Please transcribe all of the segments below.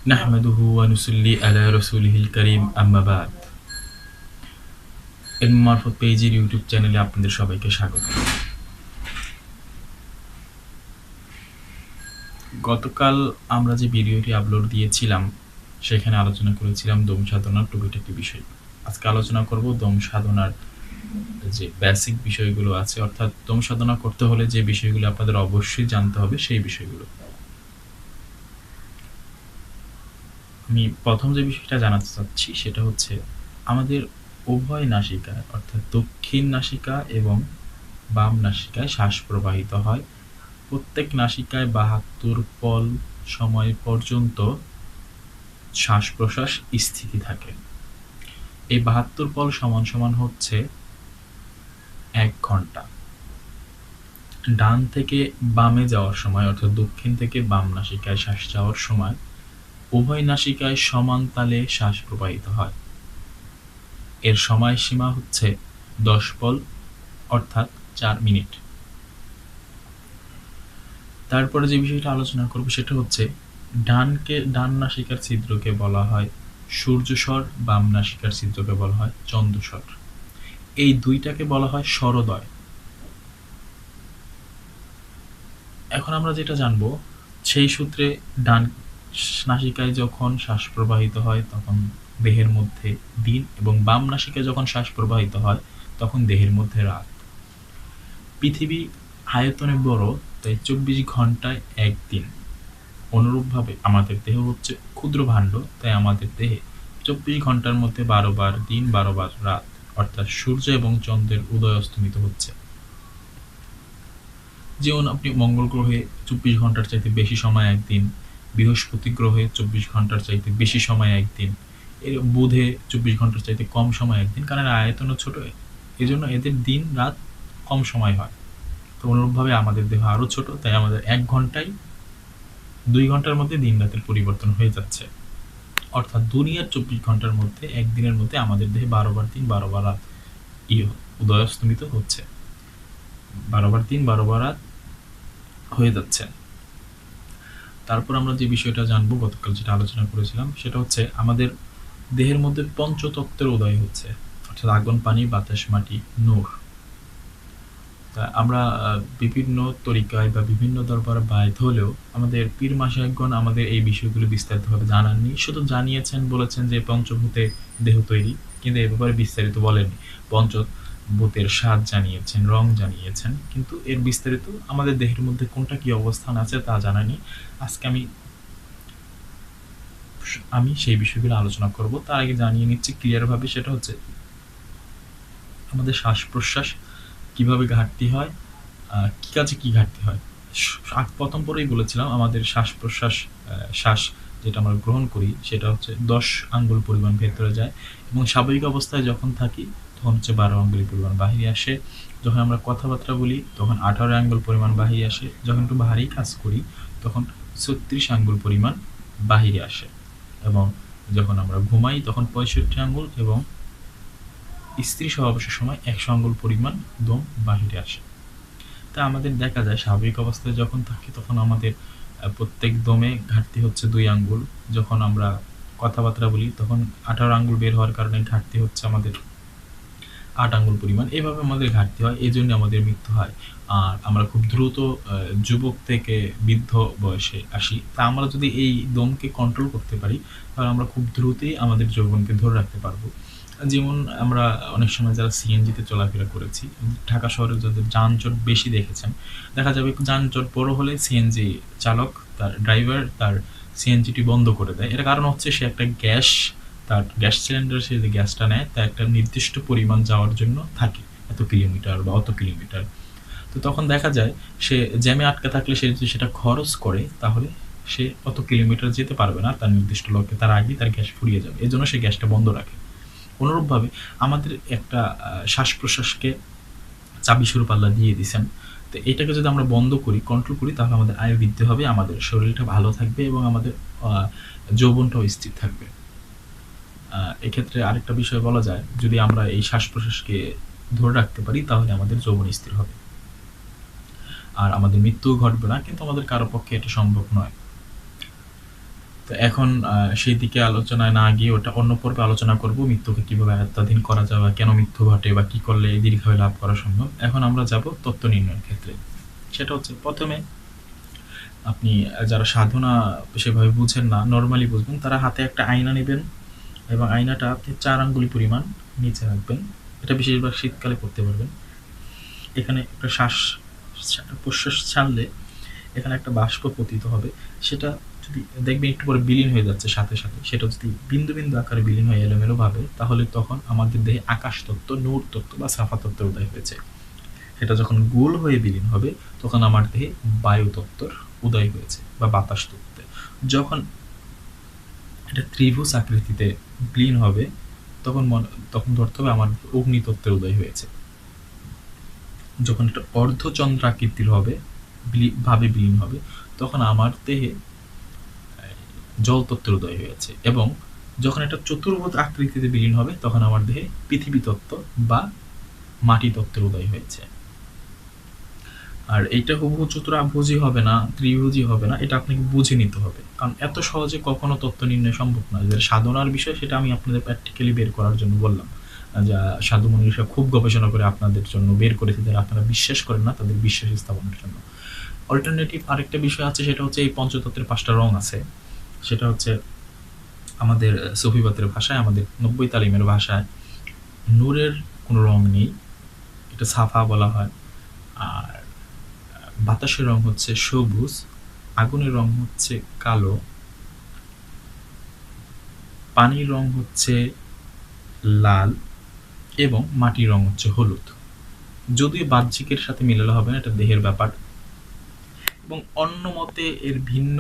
নাহমাদুহু ওয়া নুসাল্লি আলা রাসূলিহিল কারীম আম্মা বাদ। এলম মারফত পেজের ইউটিউব চ্যানেলে আপনাদের সবাইকে স্বাগত। গতকাল আমরা যে ভিডিওটি আপলোড দিয়েছিলাম সেখানে আলোচনা করেছিলাম দম সাধনার টুকিটাকি বিষয়। আজকে আলোচনা করব দম সাধনার যে বেসিক বিষয়গুলো আছে, অর্থাৎ দম সাধনা করতে হলে যে বিষয়গুলো আপনাদের অবশ্যই জানতে হবে সেই বিষয়গুলো। আমি প্রথম যে বিষয়টা জানাতে চাচ্ছি সেটা হচ্ছে আমাদের উভয় নাসিকায় অর্থাৎ দক্ষিণ নাসিকা এবং বাম নাসিকায় শ্বাস প্রবাহিত হয়। প্রত্যেক নাসিকায় ৭২ পল সময় পর্যন্ত শ্বাস প্রশ্বাস স্থিতি থাকে। এই ৭২ পল সমান সমান হচ্ছে ১ ঘন্টা। ডান থেকে বামে যাওয়ার সময় অর্থাৎ দক্ষিণ থেকে বাম নাসিকায় শ্বাস যাওয়ার সময় উভয় নাসিকায় সমান তালে শ্বাস প্রবাহিত হয়। এর সময়সীমা হচ্ছে ১০ পল অর্থাৎ ৪ মিনিট। তারপরে যে বিষয়টা আলোচনা করব সেটা হচ্ছে ডান নাসিকার ছিদ্রকে বলা হয় সূর্যস্বর, বাম নাসিকার ছিদ্রকে বলা হয় চন্দ্রস্বর। এই দুইটাকে বলা হয় স্বরোদয়। এখন আমরা যেটা জানবো সেই সূত্রে ডান নাসিকায় যখন শ্বাস প্রবাহিত হয় তখন দেহের মধ্যে দিন এবং বাম নাসিকায় যখন শ্বাস প্রবাহিত হয় তখন দেহের মধ্যে রাত। পৃথিবী আয়তনে বড়, তাই ২৪ ঘন্টায় একদিন। অনুরূপভাবে আমাদের দেহ হচ্ছে ক্ষুদ্র ভাণ্ড, তাই আমাদের দেহে ২৪ ঘন্টার মধ্যে ১২ বার দিন, ১২ বার রাত, অর্থাৎ সূর্য এবং চন্দ্রের উদয় অস্তমিত হচ্ছে। যেমন আপনি মঙ্গল গ্রহে ২৪ ঘন্টার চাইতে বেশি সময় একদিন, বৃহস্পতি গ্রহে ২৪ ঘন্টার চাইতে বেশি সময় একদিন, এর বুধে ২৪ ঘন্টার চাইতে কম সময় একদিন, কারণ আয়তনও ছোট, এই জন্য এদের দিন রাত কম সময় হয়। তো অনুরূপভাবে আমাদের দেহ আরও ছোট, তাই আমাদের ১ ঘন্টায় ২ ঘন্টার মধ্যে দিন রাতের পরিবর্তন হয়ে যাচ্ছে। অর্থাৎ দুনিয়ার ২৪ ঘন্টার মধ্যে একদিনের মধ্যে আমাদের দেহে ১২ বার দিন, ১২ বার রাত উদয় অস্তমিত হচ্ছে। ১২ বার দিন, ১২ বার রাত হয়ে যাচ্ছে। তারপর আমরা যে বিষয়টা জানবো, গতকাল যেটা আলোচনা করেছিলাম সেটা হচ্ছে আমাদের দেহের মধ্যে পঞ্চতত্ত্বের উদয় হচ্ছে, অর্থাৎ আগুন, পানি, বাতাস, মাটি, নূর। তা আমরা বিভিন্ন তরিকায় বা বিভিন্ন দরবারে বায়ত হলেও আমাদের পীর মাশায়েখগণ আমাদের এই বিষয়গুলো বিস্তারিতভাবে জানাননি। শুধু জানিয়েছেন, বলেছেন যে পঞ্চভূতে দেহ তৈরি, কিন্তু এ ব্যাপারে বিস্তারিত বলেননি। পঞ্চভূতের স্বাদ জানিয়েছেন, রং জানিয়েছেন, কিন্তু এর বিস্তারিত আমাদের দেহের মধ্যে কোনটা কি অবস্থান আছে তা জানানি। আজকে আমি সেই বিষয়গুলো আলোচনা করব। তার আগে জানিয়ে নিচ্ছি ক্লিয়ারভাবে, সেটা হচ্ছে আমাদের শ্বাস প্রশ্বাস কিভাবে ঘাটতি হয়, কি কাজে কি ঘাটতি হয়। প্রথম পরেই বলেছিলাম আমাদের শ্বাস প্রশ্বাস শ্বাস যেটা আমরা গ্রহণ করি সেটা হচ্ছে ১০ আঙ্গুল পরিমাণ ভেতরে যায় এবং স্বাভাবিক অবস্থায় যখন থাকি তখন হচ্ছে ১২ আঙ্গুল পরিমাণ বাহিরে আসে। যখন আমরা কথাবার্তা বলি তখন ১৮ আঙ্গুল পরিমাণ বাহিরে আসে। যখন একটু ভারী কাজ করি তখন ৩৬ আঙ্গুল পরিমাণ বাহিরে আসে এবং যখন আমরা ঘুমাই তখন ৬৫ আঙ্গুল এবং স্ত্রী সহবাসের সময় ১০০ আঙ্গুল পরিমাণ দম বাহিরে আসে। তা আমাদের দেখা যায় স্বাভাবিক অবস্থায় যখন থাকি তখন আমাদের প্রত্যেক দমে ঘাটতি হচ্ছে ২ আঙ্গুল। যখন আমরা কথাবার্তা বলি তখন ১৮ আঙ্গুল বের হওয়ার কারণে ঘাটতি হচ্ছে আমাদের ৮ আঙ্গুল পরিমাণ। এভাবে আমাদের ঘাটতি হয়, এই জন্য আমাদের মৃত্যু হয়। আর আমরা খুব দ্রুত যুবক থেকে বৃদ্ধ বয়সে আসি। তা আমরা যদি এই দমকে কন্ট্রোল করতে পারি তাহলে আমরা খুব দ্রুতই আমাদের যৌবনকে ধরে রাখতে পারবো। যেমন আমরা অনেক সময় যারা সিএনজিতে চলাফেরা করেছি, ঢাকা শহরে যাদের যানজট বেশি দেখেছেন, দেখা যাবে যানজট বড় হলে সিএনজি চালক তার ড্রাইভার তার সিএনজিটি বন্ধ করে দেয়। এর কারণ হচ্ছে সে একটা তার গ্যাস সিলিন্ডার সে যে গ্যাসটা নেয় তা একটা নির্দিষ্ট পরিমাণ যাওয়ার জন্য থাকে, এত কিলোমিটার বা অত কিলোমিটার। তো তখন দেখা যায় সে জ্যামে আটকে থাকলে সে যদি সেটা খরচ করে তাহলে সে অত কিলোমিটার যেতে পারবে না তার নির্দিষ্ট লক্ষ্যে, তার আগেই তার গ্যাস ফুরিয়ে যাবে, এই জন্য সে গ্যাসটা বন্ধ রাখে। অনুরূপভাবে আমাদের একটা শ্বাস প্রশ্বাসকে চাবি স্বরূপ আল্লাহ দিয়ে দিয়েছেন। তো এটাকে যদি আমরা বন্ধ করি, কন্ট্রোল করি, তাহলে আমাদের আয়ু বৃদ্ধি হবে, আমাদের শরীরটা ভালো থাকবে এবং আমাদের যৌবনটাও স্থির থাকবে। এক্ষেত্রে আরেকটা বিষয় বলা যায়, যদি আমরা এই শ্বাস প্রশ্বাসকে ধরে রাখতে পারি তাহলে আমাদের যৌবন স্থির হবে আর আমাদের মৃত্যুও ঘটবে না, কিন্তু আমাদের কারো পক্ষে এটা সম্ভব নয়। তো তো এখন সেই দিকে আলোচনায় না গিয়ে ওটা অন্য পর্বে আলোচনা করব, মৃত্যুকে কিভাবে আয়ত্তাধীন করা যায় বা কেন মৃত্যু ঘটে বা কি করলে দীর্ঘায়ু লাভ করা সম্ভব। এখন আমরা যাব তত্ত্ব নির্ণয়ের ক্ষেত্রে। সেটা হচ্ছে প্রথমে আপনি যারা সাধনা সেভাবে বুঝেন না, নর্মালি বুঝবেন, তারা হাতে একটা আয়না নেবেন এবং আয়নাটা আপনি 4 আঙ্গুল পরিমাণ নিচে রাখবেন। এটা বেশিরভাগ শীতকালে করতে পারবেন। এখানে একটা প্রশ্বাস ছাড়লে এখানে একটা বাষ্প পতিত হবে। সেটা যদি দেখবেন একটু পরে বিলীন হয়ে যাচ্ছে সাথে সাথে, সেটা যদি বিন্দু বিন্দু আকারে বিলীন হয়ে এলোমেলো ভাবে, তাহলে তখন আমাদের দেহে আকাশ তত্ত্ব, নূর তত্ত্ব বা সাফা তত্ত্বের উদয় হয়েছে। সেটা যখন গোল হয়ে বিলীন হবে, তখন আমার দেহে বায়ু তত্ত্বর উদয় হয়েছে বা বাতাস তত্ত্বে। যখন এটা ত্রিভুজ আকৃতিতে বিলীন হবে, তখন ধরতে হবে আমার অগ্নি তত্ত্বের উদয় হয়েছে। যখন এটা অর্ধচন্দ্রাকৃতির হবে, ভাবে বিলীন হবে, তখন আমার দেহে জল তত্ত্বের উদয় হয়েছে। এবং যখন এটা চতুর্ভুজ আকৃতিতে বিলীন হবে, তখন আমার দেহে পৃথিবী তত্ত্ব বা মাটি তত্ত্বের উদয় হয়েছে। আর এইটা হুবহু চতুরাভুজই হবে না, ত্রিভুজই হবে না, এটা আপনাকে বুঝে নিতে হবে। কারণ এত সহজে কখনো তত্ত্ব নির্ণয় সম্ভব নয়। যেটা সাধনার বিষয়, সেটা আমি আপনাদের প্র্যাকটিক্যালি বের করার জন্য বললাম। যা সাধু মনীষীরা খুব গবেষণা করে আপনাদের জন্য বের করেছে, যারা আপনারা বিশ্বাস করেন না তাদের বিশ্বাস স্থাপনের জন্য। অল্টারনেটিভ আরেকটা বিষয় আছে, সেটা হচ্ছে এই পঞ্চতত্ত্বের 5টা রং আছে। সেটা হচ্ছে আমাদের সুফিবাতের ভাষায়, আমাদের 90 তালিমের ভাষায় নূরের কোনো রং নেই, এটা সাফা বলা হয়। আর বাতাসের রং হচ্ছে সবুজ, আগুনের রং হচ্ছে কালো, পানির রং হচ্ছে লাল এবং মাটির রং হচ্ছে হলুদ। যদিও বাহ্যিকের সাথে মিলালে হবে না, এটা দেহের ব্যাপার। এবং অন্য মতে এর ভিন্ন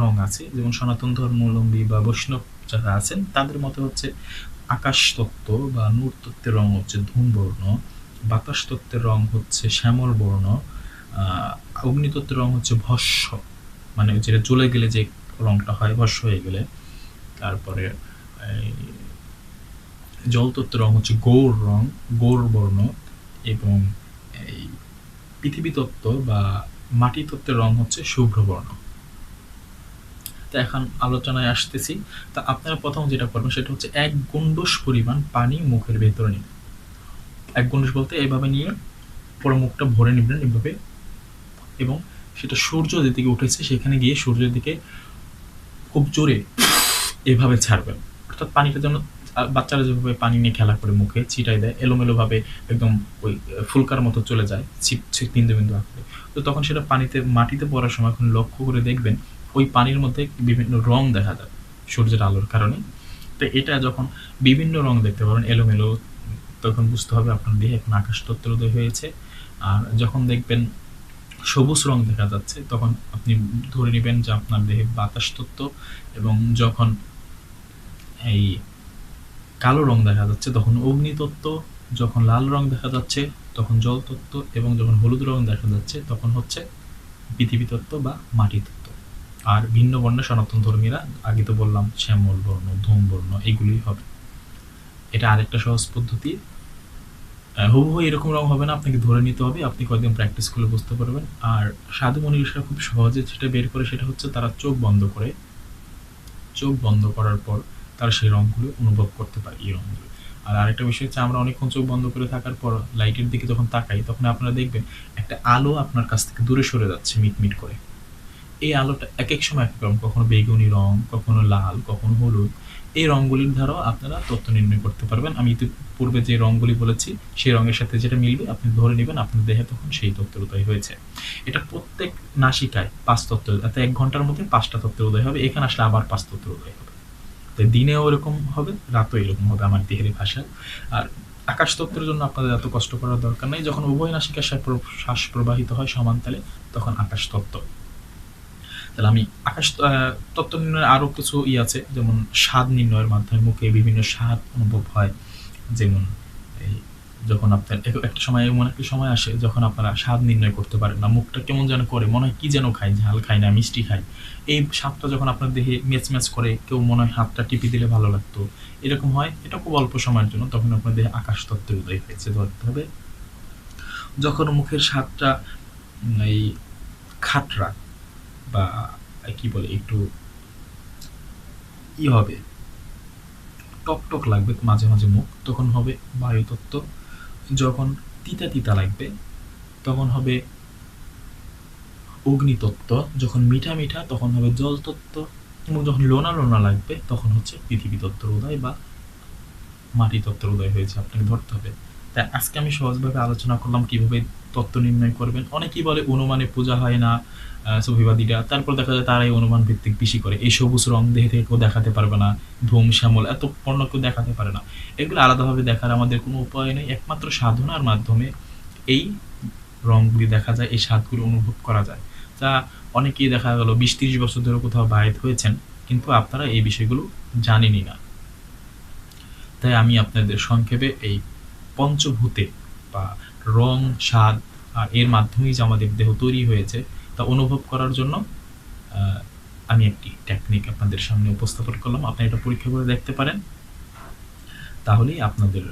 রং আছে, যেমন সনাতন ধর্মাবলম্বী বা বৈষ্ণব যারা আছেন তাদের মতে হচ্ছে আকাশ তত্ত্ব বা নূর তত্ত্বের রং হচ্ছে ধূমবর্ণ, বাতাস তত্ত্বের রং হচ্ছে শ্যামল বর্ণ, অগ্নিতত্ত্বের রং হচ্ছে ভস্য, মানে যেটা জ্বলে গেলে যে রংটা হয় ভস্য হয়ে গেলে। তারপরে জল তত্ত্বের রং হচ্ছে গৌর বর্ণ, এবং এই পৃথিবী তত্ত্ব বা মাটি তত্ত্বের রং হচ্ছে শুভ্র বর্ণ। তো এখন আলোচনায় আসতেছি। তা আপনারা প্রথম যেটা করবেন সেটা হচ্ছে 1 গুন্ডুস পরিমাণ পানি মুখের ভেতরে নিন। 1 গুন্ডুস বলতে এইভাবে নিয়ে পুরো মুখটা ভরে নেবেন এভাবে, এবং সেটা সূর্য যেদিকে উঠেছে সেখানে গিয়ে সূর্যের দিকে খুব জোরে এভাবে ছাড়বেন। অর্থাৎ পানিটা যেন বাচ্চারা যেভাবে পানি নিয়ে খেলা করে মুখে ছিটাই দেয়, এলোমেলো ভাবে একদম ওই ফুলকার মতো চলে যায় বিন্দু বিন্দু আকারে। তো তখন সেটা মাটিতে পড়ার সময় এখন লক্ষ্য করে দেখবেন ওই পানির মধ্যে বিভিন্ন রং দেখা যায় সূর্যের আলোর কারণে। তো এটা যখন বিভিন্ন রং দেখতে পাবেন এলোমেলো, তখন বুঝতে হবে আপনার দেহে এখন আকাশ তত্ত্বের উদয় হয়েছে। আর যখন দেখবেন সবুজ রং দেখা যাচ্ছে, তখন আপনি ধরে নেবেন যে আপনার দেহে বাতাস তত্ত্ব। এবং যখন এই কালো রং দেখা যাচ্ছে তখন অগ্নিতত্ত্ব, যখন লাল রং দেখা যাচ্ছে তখন জল তত্ত্ব, এবং যখন হলুদ রং দেখা যাচ্ছে তখন হচ্ছে পৃথিবী তত্ত্ব বা মাটি তত্ত্ব। আর ভিন্ন বর্ণে সনাতন ধর্মীরা, আগে তো বললাম শ্যামল বর্ণ, ধূম বর্ণ, এগুলি হবে। এটা আরেকটা সহজ পদ্ধতি। হুবহু এরকম রং হবে না, আপনাকে ধরে নিতে হবে, আপনি কয়েকদিন প্র্যাকটিস করলে বুঝতে পারবেন। আর সাধু মনীষীরা খুব সহজে যেটা বের করে সেটা হচ্ছে তারা চোখ বন্ধ করার পর তারা সেই রংগুলো অনুভব করতে পারে, এই রংগুলো। আর আরেকটা বিষয় হচ্ছে আমরা অনেকক্ষণ চোখ বন্ধ করে থাকার পর লাইটের দিকে যখন তাকাই, তখন আপনারা দেখবেন একটা আলো আপনার কাছ থেকে দূরে সরে যাচ্ছে মিটমিট করে। এই আলোটা এক এক সময় এক রকম, কখনো বেগুনি রং, কখনো লাল, কখনো হলুদ। এই রংগুলির দ্বারাও আপনারা তত্ত্ব নির্ণয় করতে পারবেন। আমি পূর্বে যে রংগুলি বলেছি সেই রঙের সাথে যেটা মিলবে আপনি ধরে নেবেন আপনার দেহে তখন সেই তত্ত্বের উদয় হয়েছে। এটা প্রত্যেক নাসিকায় 5 তত্ত্বের, অর্থাৎ 1 ঘন্টার মধ্যে 5টা তত্ত্বের উদয় হবে। এখানে আসলে আবার 5 তত্ত্বের উদয় হবে। তো দিনেও এরকম হবে, রাতেও এরকম হবে আমার দেহের ভাষায়। আর আকাশ তত্ত্বের জন্য আপনাদের এত কষ্ট করার দরকার নেই। যখন উভয় নাসিকার শ্বাস প্রবাহিত হয় সমান তালে, তখন আকাশ তত্ত্ব। তাহলে আমি আকাশ তত্ত্ব নির্ণয়ের আরও কিছু আছে, যেমন স্বাদ নির্ণয়ের মাধ্যমে মুখে বিভিন্ন স্বাদ অনুভব হয়। যেমন এই যখন আপনার একটা সময়, এমন একটা সময় আসে যখন আপনারা স্বাদ নির্ণয় করতে পারেন না, মুখটা কেমন যেন করে, মনে হয় কি যেন খাই, ঝাল খাই না মিষ্টি খাই। এই স্বাদটা যখন আপনার দেহে ম্যাচ করে, কেউ মনে হয় হাতটা টিপে দিলে ভালো লাগতো, এরকম হয়। এটা খুব অল্প সময়ের জন্য, তখন আপনার দেহে আকাশ তত্ত্বের উদয় হয়েছে ধরতে হবে। যখন মুখের স্বাদটা এই খাটরা বা কি বলে একটু ই হবে, টক টক লাগবে মাঝে মাঝে মুখ, তখন হবে বায়ুতত্ত্ব। যখন তিতা তিতা লাগবে তখন হবে অগ্নিতত্ত্ব। যখন মিঠা মিঠা তখন হবে জলতত্ত্ব। এবং যখন লোনা লোনা লাগবে তখন হচ্ছে পৃথিবী তত্ত্বের উদয় বা মাটি তত্ত্বের উদয় হয়েছে, আপনাকে ধরতে হবে। তাই আজকে আমি সহজভাবে আলোচনা করলাম কিভাবে তত্ত্ব নির্ণয় করবেন। অনেকেই বলে অনুমানে পূজা হয় না, সুফিবাদীরা, তারপর দেখা যায় তারাই অনুমান ভিত্তিক বেশি করে। এই সবুজ রং দেহে থেকে কেউ দেখাতে পারবে না, ধূম শ্যামল এত বর্ণ কেউ দেখাতে পারে না। এগুলো আলাদাভাবে দেখার আমাদের কোনো উপায় নেই, একমাত্র সাধনার মাধ্যমে এই রংগুলি দেখা যায়, এই স্বাদগুলি অনুভব করা যায়। যা অনেকেই দেখা গেল 20-30 বছর ধরে কোথাও বাহির হয়েছেন, কিন্তু আপনারা এই বিষয়গুলো জানেনই না। তাই আমি আপনাদের সংক্ষেপে এই পঞ্চভূতে বা রং, স্বাদ আর এর মাধ্যমেই যে আমাদের দেহ তৈরি হয়েছে তা অনুভব করার জন্য আমি একটি টেকনিক আপনাদের সামনে উপস্থাপন করলাম। আপনি এটা পরীক্ষা করে দেখতে পারেন, তাহলেই আপনাদের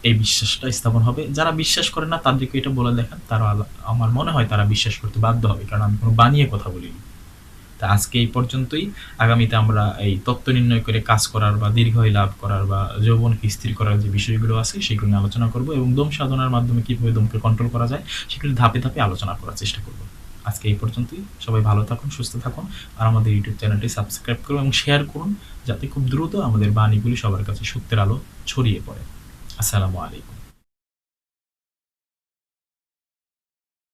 এই বিশ্বাসটা স্থাপন হবে। যারা বিশ্বাস করে না তাদেরকে এটা বলে দেখান, তারা আমার মনে হয় তারা বিশ্বাস করতে বাধ্য হবে, কারণ আমি কোনো বানিয়ে কথা বলিনি। তা আজকে এই পর্যন্তই। আগামীতে আমরা এই তত্ত্ব নির্ণয় করে কাজ করার বা দীর্ঘায়ু লাভ করার বা যৌবনকে স্থির করার যে বিষয়গুলো আছে সেগুলো নিয়ে আলোচনা করব, এবং দম সাধনার মাধ্যমে কীভাবে দমকে কন্ট্রোল করা যায় সেগুলো ধাপে ধাপে আলোচনা করার চেষ্টা করব। আজকে এই পর্যন্তই। সবাই ভালো থাকুন, সুস্থ থাকুন, আর আমাদের ইউটিউব চ্যানেলটি সাবস্ক্রাইব করুন এবং শেয়ার করুন, যাতে খুব দ্রুত আমাদের বাণীগুলি সবার কাছে সত্যের আলো ছড়িয়ে পড়ে। আসসালামু আলাইকুম।